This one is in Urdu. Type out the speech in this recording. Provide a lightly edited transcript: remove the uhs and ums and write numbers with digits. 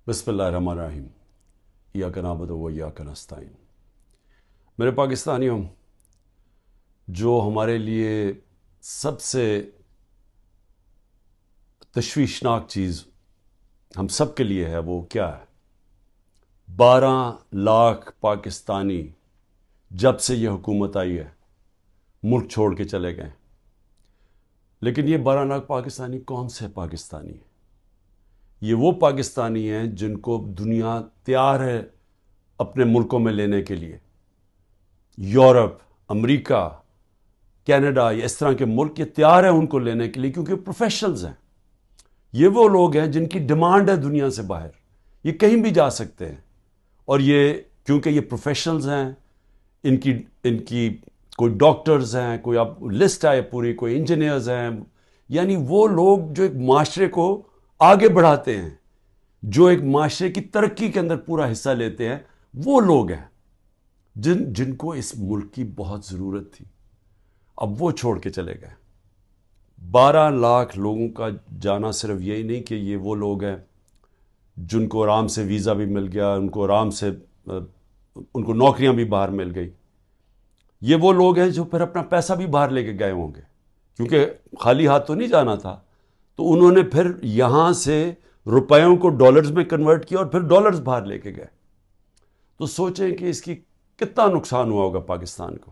بسم اللہ الرحمن الرحیم ایاک نعبد و ایاک نستعین۔ میرے پاکستانیوں، جو ہمارے لیے سب سے تشویشناک چیز ہم سب کے لیے ہے وہ کیا ہے؟ 12 لاکھ پاکستانی جب سے یہ حکومت آئی ہے ملک چھوڑ کے چلے گئے۔ لیکن یہ 12 لاکھ پاکستانی کون سے پاکستانی ہیں؟ یہ وہ پاکستانی ہیں جن کو دنیا تیار ہے اپنے ملکوں میں لینے کے لیے۔ یورپ، امریکہ، کینیڈا، اس طرح کے ملک یہ تیار ہیں ان کو لینے کے لیے، کیونکہ پروفیشنلز ہیں۔ یہ وہ لوگ ہیں جن کی ڈیمانڈ ہے دنیا سے باہر، یہ کہیں بھی جا سکتے ہیں۔ اور یہ کیونکہ یہ پروفیشنلز ہیں، ان کی کوئی ڈاکٹرز ہیں، کوئی اب لسٹ ہے پوری، کوئی انجینئرز ہیں، یعنی وہ لوگ جو ایک معاشرے کو آگے بڑھاتے ہیں، جو ایک معاشرے کی ترقی کے اندر پورا حصہ لیتے ہیں، وہ لوگ ہیں جن کو اس ملک کی بہت ضرورت تھی۔ اب وہ چھوڑ کے چلے گئے۔ 12 لاکھ لوگوں کا جانا صرف یہی نہیں کہ یہ وہ لوگ ہیں جن کو آرام سے ویزا بھی مل گیا، ان کو آرام سے ان کو نوکریاں بھی باہر مل گئی۔ یہ وہ لوگ ہیں جو پھر اپنا پیسہ بھی باہر لے کے گئے ہوں گے، کیونکہ خالی ہاتھ تو نہیں جانا تھا، تو انہوں نے پھر یہاں سے روپیوں کو ڈالرز میں کنورٹ کیا اور پھر ڈالرز باہر لے کے گئے۔ تو سوچیں کہ اس کی کتنا نقصان ہوا ہوگا پاکستان کو۔